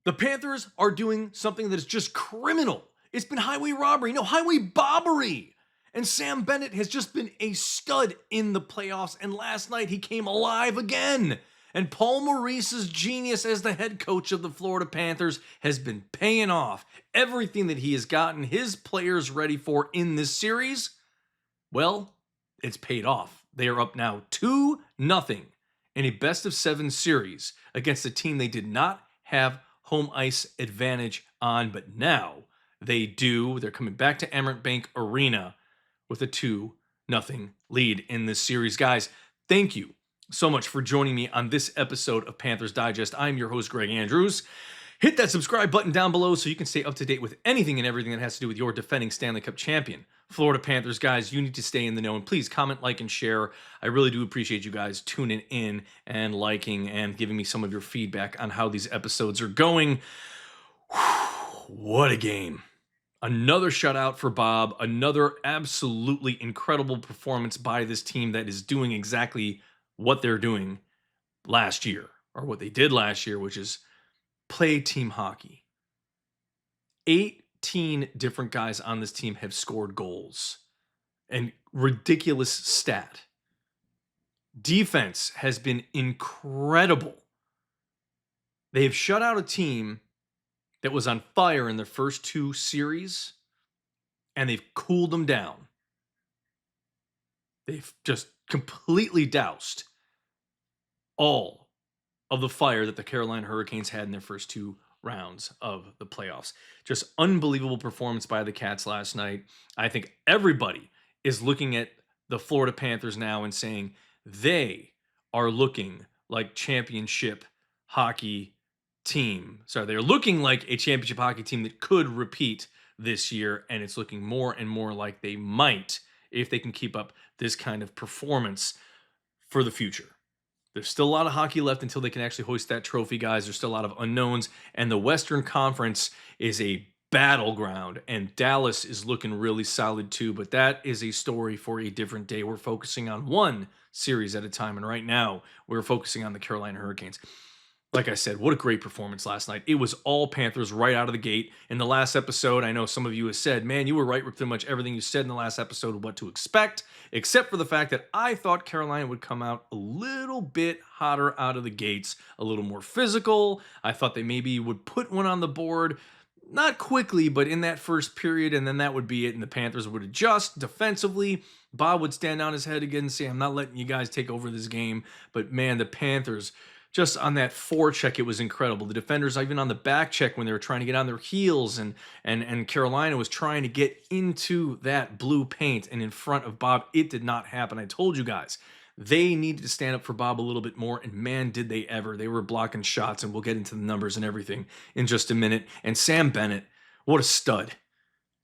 The Panthers are doing something that is just criminal. It's been highway robbery, no, highway bobbery. And Sam Bennett has just been a stud in the playoffs. And last night he came alive again. And Paul Maurice's genius as the head coach of the Florida Panthers has been paying off. Everything that he has gotten his players ready for in this series, well, it's paid off. They are up now 2-0 in a best-of-7 series against a team they did not have home ice advantage on, but now they do. They're coming back to Aaron Bank Arena with a 2-0 lead in this series. Guys, thank you so much for joining me on this episode of Panthers Digest. I'm your host, Greg Andrews. Hit that subscribe button down below so you can stay up to date with anything and everything that has to do with your defending Stanley Cup champion, Florida Panthers. Guys, you need to stay in the know, and please comment, like, and share. I really do appreciate you guys tuning in and liking and giving me some of your feedback on how these episodes are going. What a game. Another shutout for Bob. Another absolutely incredible performance by this team that is doing exactly what they're doing last year, or what they did last year, which is play team hockey. 18 different guys on this team have scored goals. And ridiculous stat. Defense has been incredible. They have shut out a team that was on fire in their first 2 series, and they've cooled them down. They've just completely doused all of the fire that the Carolina Hurricanes had in their first 2 rounds of the playoffs. Just unbelievable performance by the Cats last night. I think everybody is looking at the Florida Panthers now and saying they are looking like championship hockey team. So they're looking like a championship hockey team that could repeat this year, and it's looking more and more like they might if they can keep up this kind of performance for the future. There's still a lot of hockey left until they can actually hoist that trophy, guys. There's still a lot of unknowns, and the Western Conference is a battleground, and Dallas is looking really solid too, but that is a story for a different day. We're focusing on one series at a time, and right now we're focusing on the Carolina Hurricanes. Like I said, what a great performance last night. It was all Panthers right out of the gate. In the last episode, I know some of you have said, man, you were right with pretty much everything you said in the last episode of what to expect, except for the fact that I thought Carolina would come out a little bit hotter out of the gates, a little more physical. I thought they maybe would put one on the board, not quickly, but in that first period, and then that would be it, and the Panthers would adjust defensively. Bob would stand on his head again and say, I'm not letting you guys take over this game. But man, the Panthers, just on that forecheck, it was incredible. The defenders, even on the back check when they were trying to get on their heels, and Carolina was trying to get into that blue paint and in front of Bob. It did not happen. I told you guys, they needed to stand up for Bob a little bit more, and man, did they ever. They were blocking shots, and we'll get into the numbers and everything in just a minute. And Sam Bennett, what a stud.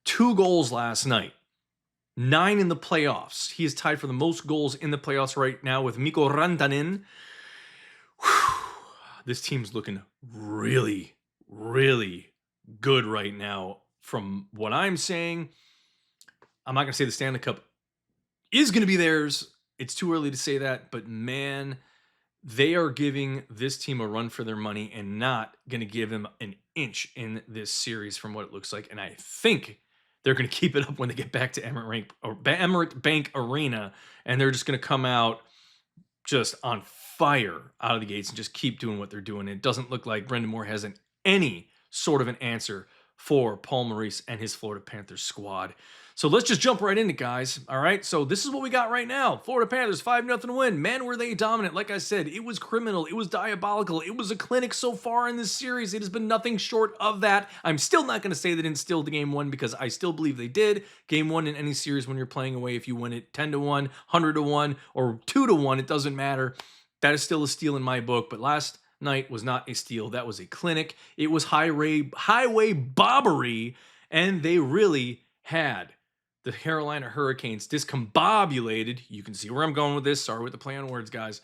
2 goals last night. 9 in the playoffs. He is tied for the most goals in the playoffs right now with Mikko Rantanen. This team's looking really, really good right now. From what I'm saying, I'm not going to say the Stanley Cup is going to be theirs. It's too early to say that, but man, they are giving this team a run for their money and not going to give them an inch in this series from what it looks like. And I think they're going to keep it up when they get back to Emirates Bank Arena, and they're just going to come out just on fire out of the gates and just keep doing what they're doing. It doesn't look like Brendan Moore has any sort of an answer for Paul Maurice and his Florida Panthers squad. So let's just jump right into it, guys. All right, so this is what we got right now. Florida Panthers, 5-0 win. Man, were they dominant. Like I said, it was criminal. It was diabolical. It was a clinic so far in this series. It has been nothing short of that. I'm still not going to say they didn't steal the game 1 because I still believe they did. Game 1 in any series when you're playing away, if you win it 10-1, 100-1, or 2-1, it doesn't matter. That is still a steal in my book, but last night was not a steal. That was a clinic. It was highway bobbery, and they really had the Carolina Hurricanes discombobulated. You can see where I'm going with this. Sorry with the play on words, guys.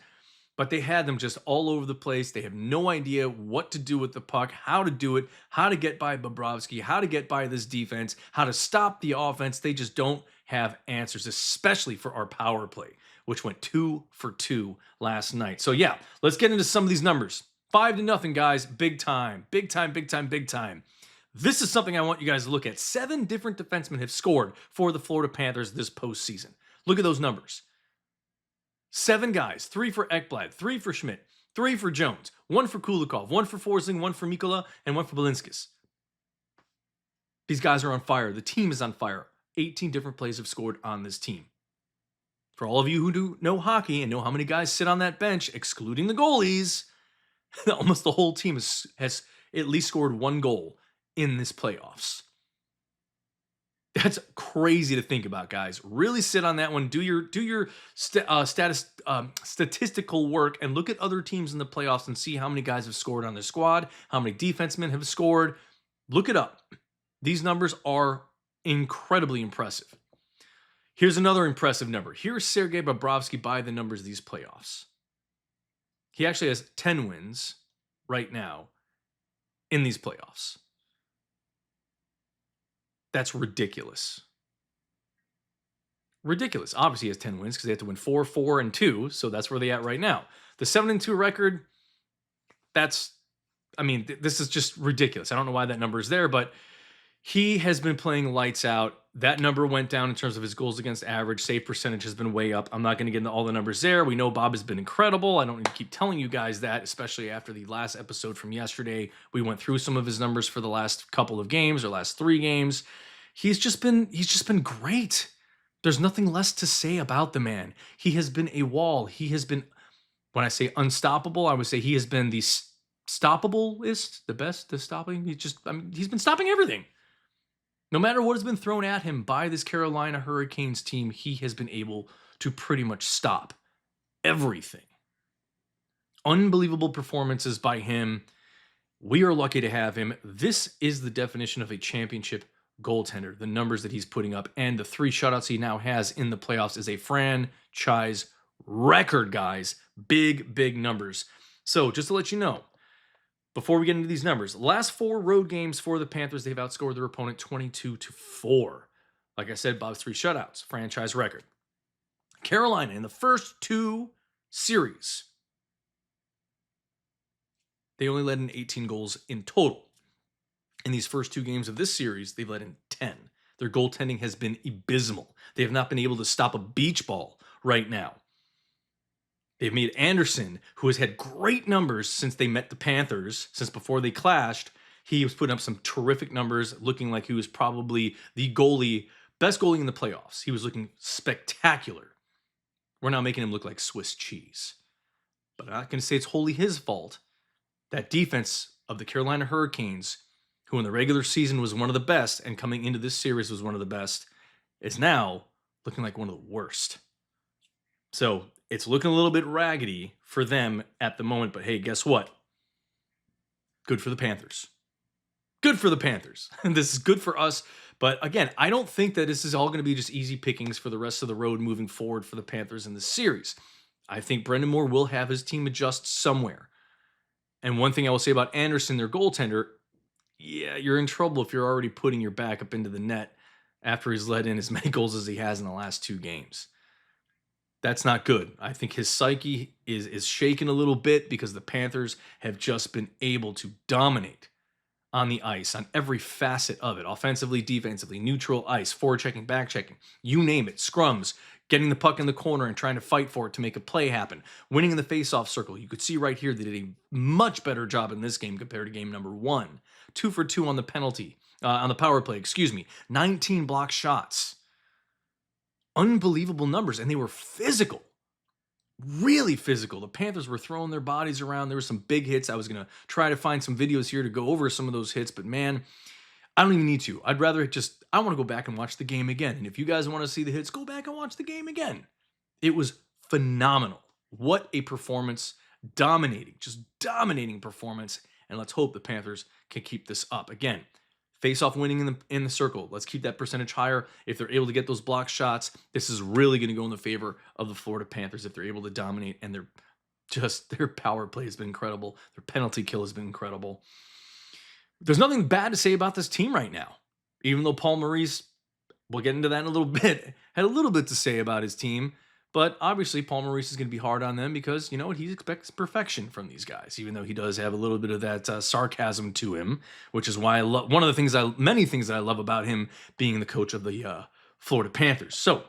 But they had them just all over the place. They have no idea what to do with the puck, how to do it, how to get by Bobrovsky, how to get by this defense, how to stop the offense. They just don't have answers, especially for our power play, which went 2 for 2 last night. So yeah, let's get into some of these numbers. 5-0, guys. Big time. Big time, big time, big time. This is something I want you guys to look at. 7 different defensemen have scored for the Florida Panthers this postseason. Look at those numbers. 7 guys. 3 for Ekblad, 3 for Schmidt, 3 for Jones, 1 for Kulikov, 1 for Forsling, 1 for Mikkola, and 1 for Balinskis. These guys are on fire. The team is on fire. 18 different plays have scored on this team. For all of you who do know hockey and know how many guys sit on that bench, excluding the goalies, almost the whole team has at least scored 1 goal in this playoffs. That's crazy to think about, guys. Really sit on that one. Do your statistical work and look at other teams in the playoffs and see how many guys have scored on their squad, how many defensemen have scored. Look it up. These numbers are incredibly impressive. Here's another impressive number. Here's Sergei Bobrovsky by the numbers of these playoffs. He actually has 10 wins right now in these playoffs. That's ridiculous. Ridiculous. Obviously, he has 10 wins because they have to win 4, 4, and 2. So that's where they're at right now. The 7-2 record, this is just ridiculous. I don't know why that number is there, but he has been playing lights out. That number went down in terms of his goals against average. Save percentage has been way up. I'm not going to get into all the numbers there. We know Bob has been incredible. I don't need to keep telling you guys that, especially after the last episode from yesterday. We went through some of his numbers for the last couple of games or last 3 games. He's just been great. There's nothing less to say about the man. He has been a wall. He has been, when I say unstoppable, I would say he has been the stoppablest, the best, the stopping. He's been stopping everything. No matter what has been thrown at him by this Carolina Hurricanes team, he has been able to pretty much stop everything. Unbelievable performances by him. We are lucky to have him. This is the definition of a championship goaltender. The numbers that he's putting up and the 3 shutouts he now has in the playoffs is a franchise record, guys. Big, big numbers. So just to let you know, before we get into these numbers, last 4 road games for the Panthers, they've outscored their opponent 22-4. Like I said, Bob's 3 shutouts, franchise record. Carolina, in the first 2 series, they only let in 18 goals in total. In these first 2 games of this series, they've let in 10. Their goaltending has been abysmal. They have not been able to stop a beach ball right now. They've made Anderson, who has had great numbers since they met the Panthers, since before they clashed. He was putting up some terrific numbers, looking like he was probably the best goalie in the playoffs. He was looking spectacular. We're now making him look like Swiss cheese. But I'm not going to say it's wholly his fault. That defense of the Carolina Hurricanes, who in the regular season was one of the best and coming into this series was one of the best, is now looking like one of the worst. So it's looking a little bit raggedy for them at the moment, but hey, guess what? Good for the Panthers. Good for the Panthers. This is good for us. But again, I don't think that this is all going to be just easy pickings for the rest of the road moving forward for the Panthers in this series. I think Brendan Moore will have his team adjust somewhere. And one thing I will say about Anderson, their goaltender, yeah, you're in trouble if you're already putting your back up into the net after he's let in as many goals as he has in the last 2 games. That's not good. I think his psyche is shaken a little bit because the Panthers have just been able to dominate on the ice, on every facet of it. Offensively, defensively, neutral ice, forechecking, backchecking, you name it. Scrums, getting the puck in the corner and trying to fight for it to make a play happen. Winning in the faceoff circle. You could see right here they did a much better job in this game compared to game number 1. 2 for 2 on the penalty, on the power play, 19 block shots. Unbelievable numbers, and they were physical, really physical. The Panthers were throwing their bodies around. There were some big hits. I was going to try to find some videos here to go over some of those hits, but man, I don't even need to. I'd rather I want to go back and watch the game again. And if you guys want to see the hits, go back and watch the game again. It was phenomenal. What a performance. Just dominating performance. And let's hope the Panthers can keep this up. Again, face-off winning in the circle. Let's keep that percentage higher. If they're able to get those block shots, this is really going to go in the favor of the Florida Panthers if they're able to dominate. And their power play has been incredible. Their penalty kill has been incredible. There's nothing bad to say about this team right now. Even though Paul Maurice, we'll get into that in a little bit, had a little bit to say about his team. But obviously, Paul Maurice is going to be hard on them because you know what, he expects perfection from these guys, even though he does have a little bit of that sarcasm to him, which is why I love one of the things many things that I love about him being the coach of the Florida Panthers. So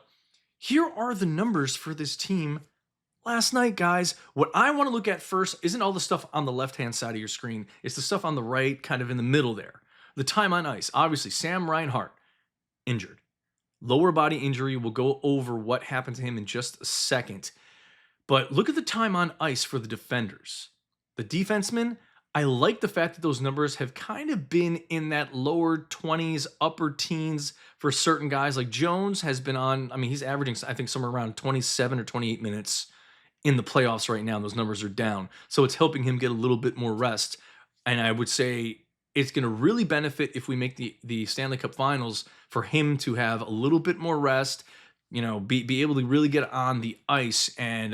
here are the numbers for this team last night, guys. What I want to look at first isn't all the stuff on the left-hand side of your screen. It's the stuff on the right, kind of in the middle there. The time on ice. Obviously, Sam Reinhart, injured. Lower body injury. We'll go over what happened to him in just a second. But look at the time on ice for the defenders. The defensemen, I like the fact that those numbers have kind of been in that lower 20s, upper teens for certain guys. Like Jones has been on, I mean, he's averaging, I think, somewhere around 27 or 28 minutes in the playoffs right now. Those numbers are down. So it's helping him get a little bit more rest. And I would say it's going to really benefit if we make the Stanley Cup Finals for him to have a little bit more rest, you know, be able to really get on the ice and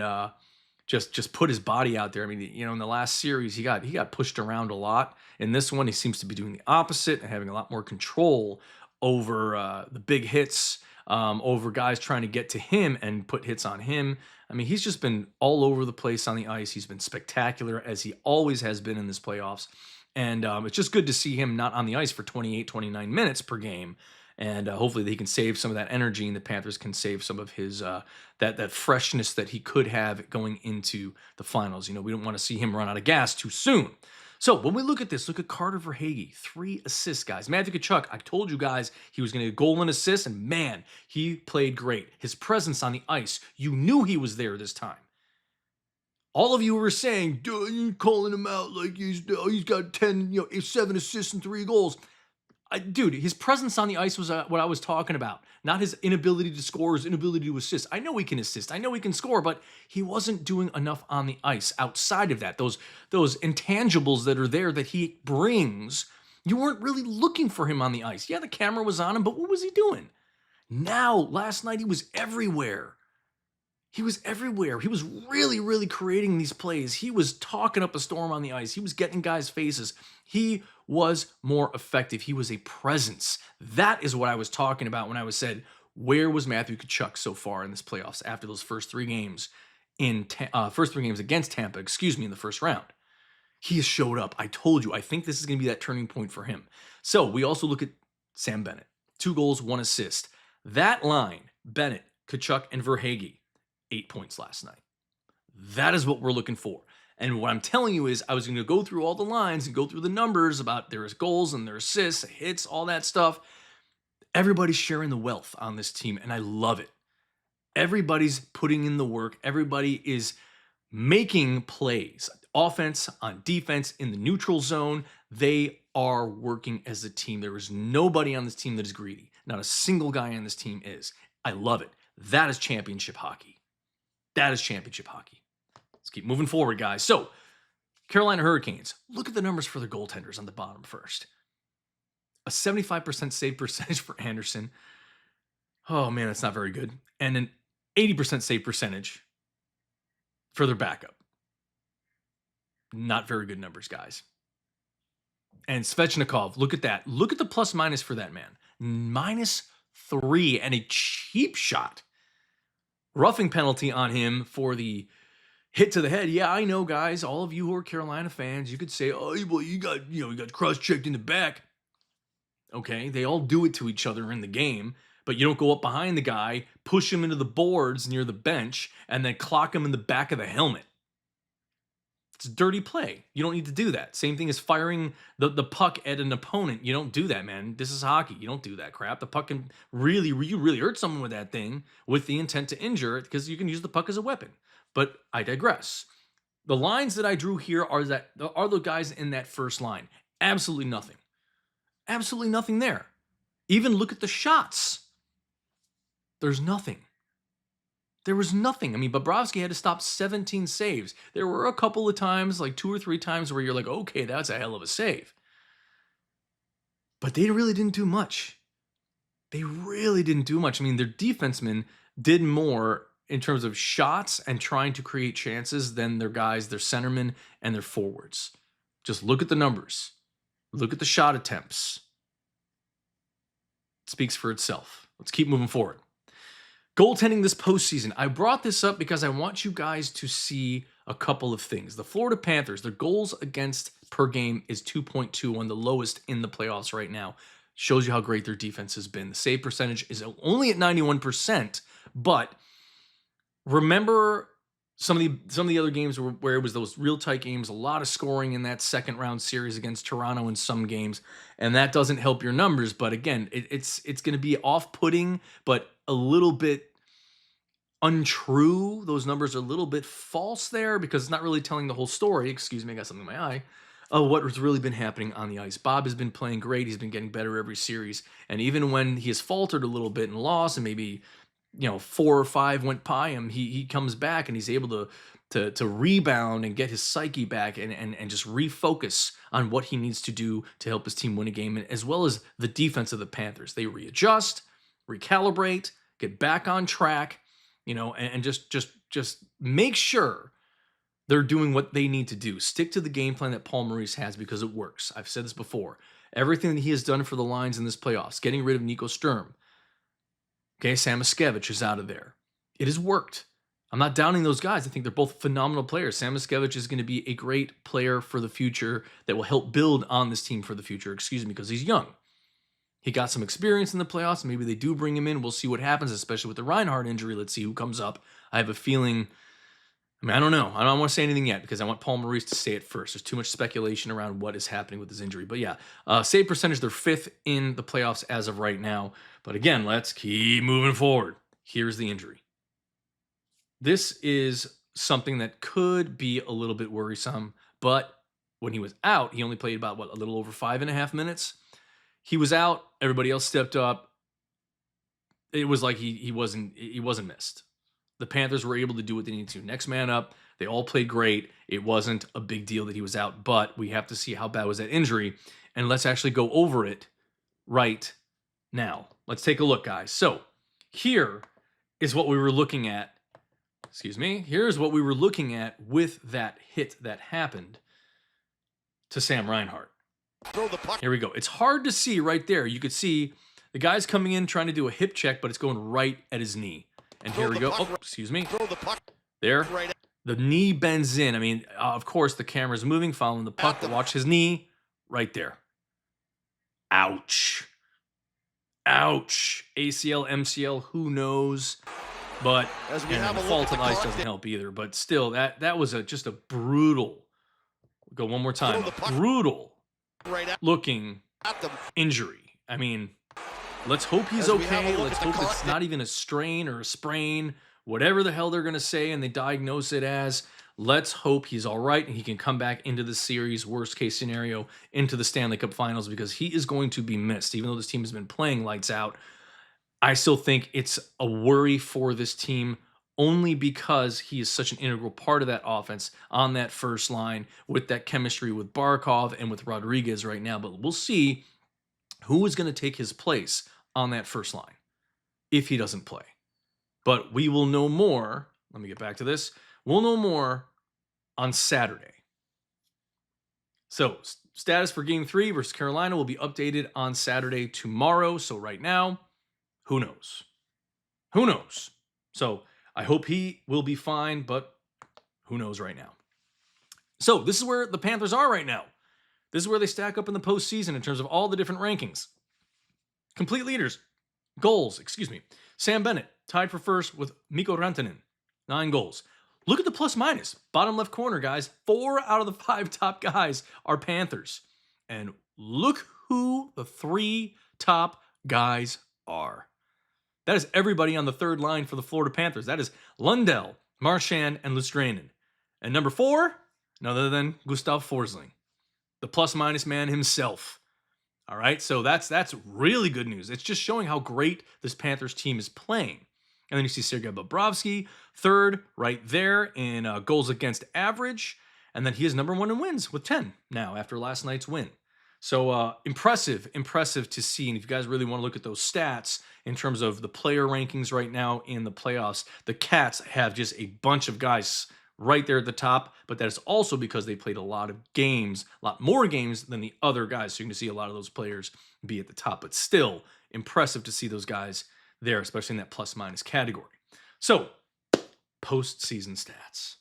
just put his body out there. I mean, you know, in the last series, he got pushed around a lot. In this one, he seems to be doing the opposite and having a lot more control over the big hits, over guys trying to get to him and put hits on him. I mean, he's just been all over the place on the ice. He's been spectacular, as he always has been in this playoffs. And it's just good to see him not on the ice for 28, 29 minutes per game. And hopefully he can save some of that energy, and the Panthers can save some of his that freshness that he could have going into the finals. You know, we don't want to see him run out of gas too soon. So when we look at this, look at Carter Verhaeghe, 3 assists, guys. Matthew Tkachuk, I told you guys he was going to get a goal and assist, and man, he played great. His presence on the ice, you knew he was there this time. All of you were saying, dude, you're calling him out like he's got 10, 7 assists and 3 goals. Dude, his presence on the ice was what I was talking about. Not his inability to score, his inability to assist. I know he can assist. I know he can score, but he wasn't doing enough on the ice outside of that. Those intangibles that are there that he brings, you weren't really looking for him on the ice. Yeah, the camera was on him, but what was he doing? Now, last night, he was everywhere. He was everywhere. He was really, really creating these plays. He was talking up a storm on the ice. He was getting guys' faces. He was more effective. He was a presence. That is what I was talking about when I was said, where was Matthew Tkachuk so far in this playoffs after those first 3 games against Tampa, in the first round? He has showed up. I told you, I think this is going to be that turning point for him. So we also look at Sam Bennett. 2 goals, 1 assist. That line, Bennett, Tkachuk, and Verhaeghe, 8 points last night. That is what we're looking for. And what I'm telling you is I was going to go through all the lines and go through the numbers about their goals and their assists, hits, all that stuff. Everybody's sharing the wealth on this team, and I love it. Everybody's putting in the work. Everybody is making plays. Offense, on defense, in the neutral zone. They are working as a team. There is nobody on this team that is greedy. Not a single guy on this team is. I love it. That is championship hockey. That is championship hockey. Let's keep moving forward, guys. So, Carolina Hurricanes. Look at the numbers for their goaltenders on the bottom first. A 75% save percentage for Anderson. Oh, man, that's not very good. And an 80% save percentage for their backup. Not very good numbers, guys. And Svechnikov, look at that. Look at the plus minus for that man. -3 and a cheap shot. Roughing penalty on him for the hit to the head. Yeah, I know, guys. All of you who are Carolina fans, you could say, "Oh, well, you got cross-checked in the back." Okay, they all do it to each other in the game, but you don't go up behind the guy, push him into the boards near the bench, and then clock him in the back of the helmet. It's dirty play. You don't need to do that. Same thing as firing the puck at an opponent. You don't do that, man. This is hockey. You don't do that crap. The puck can you really hurt someone with that thing with the intent to injure it because you can use the puck as a weapon. But I digress. The lines that I drew here are the guys in that first line. Absolutely nothing. Absolutely nothing there. Even look at the shots. There's nothing. There was nothing. I mean, Bobrovsky had to stop 17 saves. There were a couple of times, like 2 or 3 times, where you're like, okay, that's a hell of a save. But they really didn't do much. They really didn't do much. I mean, their defensemen did more in terms of shots and trying to create chances than their guys, their centermen, and their forwards. Just look at the numbers. Look at the shot attempts. It speaks for itself. Let's keep moving forward. Goaltending this postseason. I brought this up because I want you guys to see a couple of things. The Florida Panthers, their goals against per game is 2.21, the lowest in the playoffs right now. Shows you how great their defense has been. The save percentage is only at 91%, but remember some of the other games where it was those real tight games, a lot of scoring in that second round series against Toronto in some games, and that doesn't help your numbers. But again, it's going to be off-putting, but a little bit untrue. Those numbers are a little bit false there because it's not really telling the whole story. Excuse me, I got something in my eye. Of what has really been happening on the ice. Bob has been playing great. He's been getting better every series, and even when he has faltered a little bit and lost, and maybe 4 or 5 went by him, he comes back and he's able to rebound and get his psyche back and just refocus on what he needs to do to help his team win a game, as well as the defense of the Panthers. They readjust, recalibrate, get back on track, and just make sure they're doing what they need to do. Stick to the game plan that Paul Maurice has because it works. I've said this before. Everything that he has done for the Lions in this playoffs, getting rid of Nico Sturm, okay, Sam Miskevich is out of there. It has worked. I'm not downing those guys. I think they're both phenomenal players. Sam Miskevich is going to be a great player for the future that will help build on this team for the future, because he's young. He got some experience in the playoffs. Maybe they do bring him in. We'll see what happens, especially with the Reinhart injury. Let's see who comes up. I have a feeling, I don't know. I don't want to say anything yet because I want Paul Maurice to say it first. There's too much speculation around what is happening with his injury. But yeah, save percentage, they're 5th in the playoffs as of right now. But again, let's keep moving forward. Here's the injury. This is something that could be a little bit worrisome, but when he was out, he only played about, a little over 5.5 minutes. He was out. Everybody else stepped up. It was like he wasn't missed. The Panthers were able to do what they needed to. Next man up. They all played great. It wasn't a big deal that he was out, but we have to see how bad was that injury, and let's actually go over it right now. Let's take a look, guys. So here is what we were looking at. Here's what we were looking at with that hit that happened to Sam Reinhart. Here we go. It's hard to see right there. You could see the guy's coming in trying to do a hip check, but it's going right at his knee. And here we go. Oh, excuse me. There. The knee bends in. Of course, the camera's moving, following the puck, but watch his knee right there. Ouch. Ouch. ACL, MCL, who knows? But the fault of ice doesn't help either. But still, that was just a brutal. Go one more time. Brutal looking injury. Let's hope he's okay. Let's hope it's not even a strain or a sprain, whatever the hell they're going to say and they diagnose it as. Let's hope he's all right and he can come back into the series, worst case scenario, into the Stanley Cup Finals, because he is going to be missed. Even though this team has been playing lights out, I still think it's a worry for this team only because he is such an integral part of that offense on that first line with that chemistry with Barkov and with Rodriguez right now. But we'll see who is going to take his place on that first line if he doesn't play. But we will know more. Let me get back to this. We'll know more on Saturday. So status for Game 3 versus Carolina will be updated on Saturday tomorrow. So right now, who knows? Who knows? So I hope he will be fine, but who knows right now? So this is where the Panthers are right now. This is where they stack up in the postseason in terms of all the different rankings. Complete leaders. Goals, Sam Bennett tied for first with Mikko Rantanen. 9 goals. Look at the plus minus. Bottom left corner, guys. 4 out of the 5 top guys are Panthers. And look who the 3 top guys are. That is everybody on the third line for the Florida Panthers. That is Lundell, Marchand, and Lustranen. And number 4, none other than Gustav Forsling, the plus-minus man himself. All right, so that's really good news. It's just showing how great this Panthers team is playing. And then you see Sergei Bobrovsky, third, right there in goals against average. And then he is number 1 in wins with 10 now after last night's win. So impressive to see. And if you guys really want to look at those stats in terms of the player rankings right now in the playoffs, the Cats have just a bunch of guys right there at the top, but that is also because they played a lot of games, a lot more games than the other guys. So you can see a lot of those players be at the top, but still impressive to see those guys there, especially in that plus-minus category. So, postseason stats.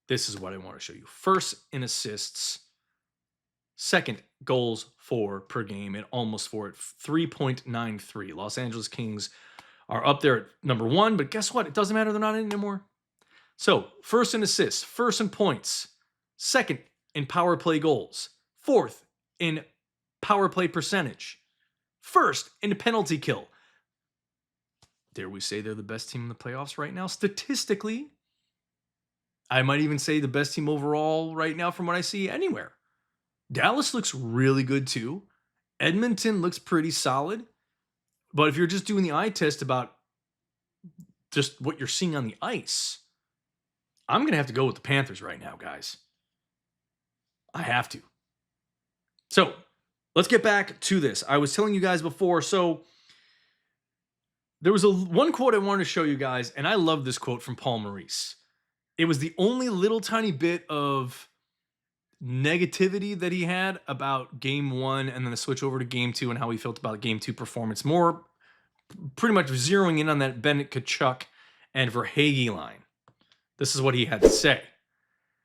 This is what I want to show you. First in assists, second goals for per game, and almost for it, 3.93. Los Angeles Kings are up there at number 1, but guess what? It doesn't matter. They're not in anymore. So, first in assists, first in points, second in power play goals, fourth in power play percentage, first in penalty kill. Dare we say they're the best team in the playoffs right now? Statistically, I might even say the best team overall right now from what I see anywhere. Dallas looks really good too. Edmonton looks pretty solid. But if you're just doing the eye test about just what you're seeing on the ice, I'm going to have to go with the Panthers right now, guys. I have to. So, let's get back to this. I was telling you guys before, so there was one quote I wanted to show you guys, and I love this quote from Paul Maurice. It was the only little tiny bit of negativity that he had about game 1 and then the switch over to game 2 and how he felt about game 2 performance. More pretty much zeroing in on that Bennett, Tkachuk, and Verhaeghe line. This is what he had to say.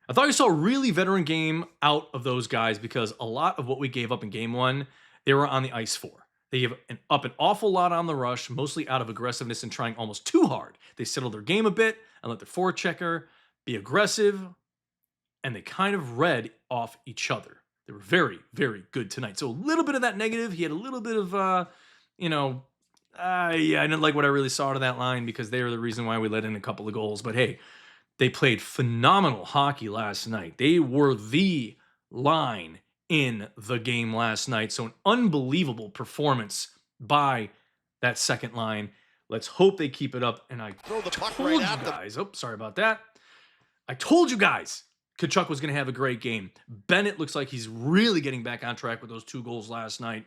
I thought you saw a really veteran game out of those guys because a lot of what we gave up in game 1, they were on the ice for. They gave up an awful lot on the rush, mostly out of aggressiveness and trying almost too hard. They settled their game a bit and let their forechecker be aggressive, and they kind of read off each other. They were very, very good tonight. So a little bit of that negative. He had a little bit of, I didn't like what I really saw out of that line because they were the reason why we let in a couple of goals. But hey, they played phenomenal hockey last night. They were the line in the game last night. So an unbelievable performance by that second line. Let's hope they keep it up. And I told you guys, sorry about that. I told you guys Tkachuk was going to have a great game. Bennett looks like he's really getting back on track with those 2 goals last night.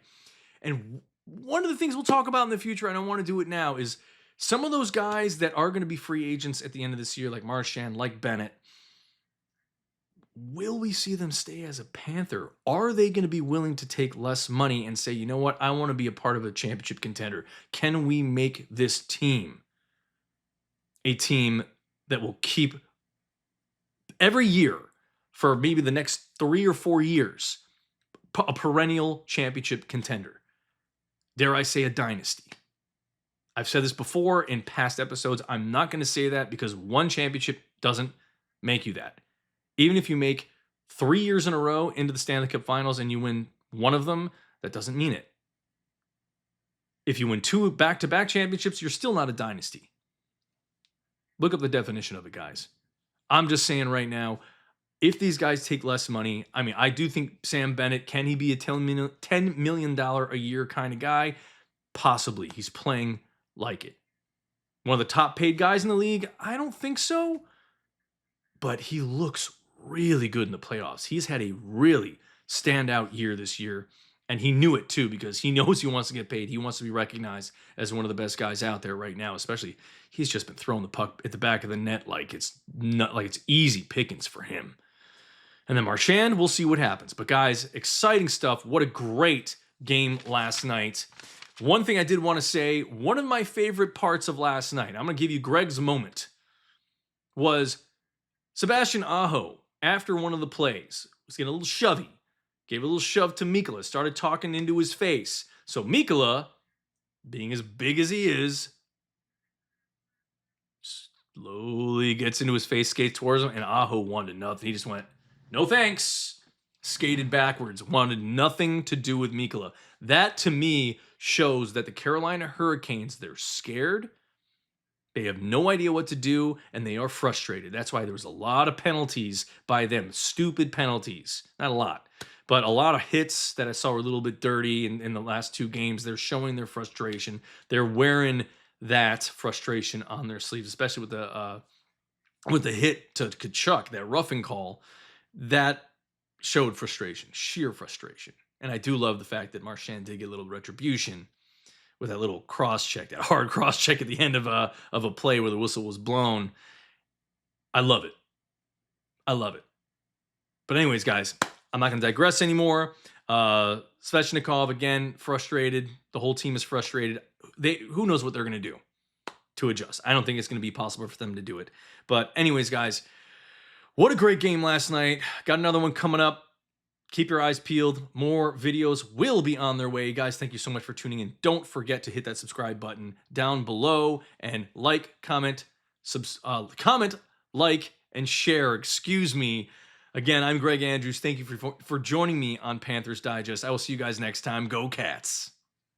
And one of the things we'll talk about in the future, I don't want to do it now, is some of those guys that are going to be free agents at the end of this year, like Marchand, like Bennett, will we see them stay as a Panther? Are they going to be willing to take less money and say, you know what, I want to be a part of a championship contender? Can we make this team a team that will keep every year for maybe the next 3 or 4 years a perennial championship contender? Dare I say a dynasty? I've said this before in past episodes. I'm not going to say that because one championship doesn't make you that. Even if you make 3 years in a row into the Stanley Cup Finals and you win one of them, that doesn't mean it. If you win 2 back-to-back championships, you're still not a dynasty. Look up the definition of it, guys. I'm just saying right now, if these guys take less money, I mean, I do think Sam Bennett, can he be a $10 million a year kind of guy? Possibly. He's playing like it. One of the top paid guys in the league? I don't think so. But he looks really good in the playoffs. He's had a really standout year this year. And he knew it too because he knows he wants to get paid. He wants to be recognized as one of the best guys out there right now. Especially, he's just been throwing the puck at the back of the net like it's easy pickings for him. And then Marchand, we'll see what happens. But guys, exciting stuff. What a great game last night. One thing I did want to say, one of my favorite parts of last night, I'm going to give you Greg's moment, was Sebastian Aho, after one of the plays, was getting a little shovey. Gave a little shove to Mikkola, started talking into his face. So Mikkola, being as big as he is, slowly gets into his face, skates towards him, and Aho wanted nothing. He just went, no thanks. Skated backwards, wanted nothing to do with Mikkola. That, to me, shows that the Carolina Hurricanes, they're scared. They have no idea what to do, and they are frustrated. That's why there was a lot of penalties by them. Stupid penalties. Not a lot. But a lot of hits that I saw were a little bit dirty in the last 2 games. They're showing their frustration. They're wearing that frustration on their sleeves, especially with the hit to Tkachuk, that roughing call. That showed frustration, sheer frustration. And I do love the fact that Marchand did get a little retribution with that little cross check, that hard cross check at the end of a play where the whistle was blown. I love it. I love it. But anyways, guys, I'm not going to digress anymore. Svechnikov, again, frustrated. The whole team is frustrated. Who knows what they're going to do? to adjust. I don't think it's going to be possible for them to do it. But anyways, guys, what a great game last night. Got another one coming up. Keep your eyes peeled. More videos will be on their way. Guys, thank you so much for tuning in. Don't forget to hit that subscribe button down below and comment, like, and share. Excuse me. Again, I'm Greg Andrews. Thank you for joining me on Panthers Digest. I will see you guys next time. Go Cats.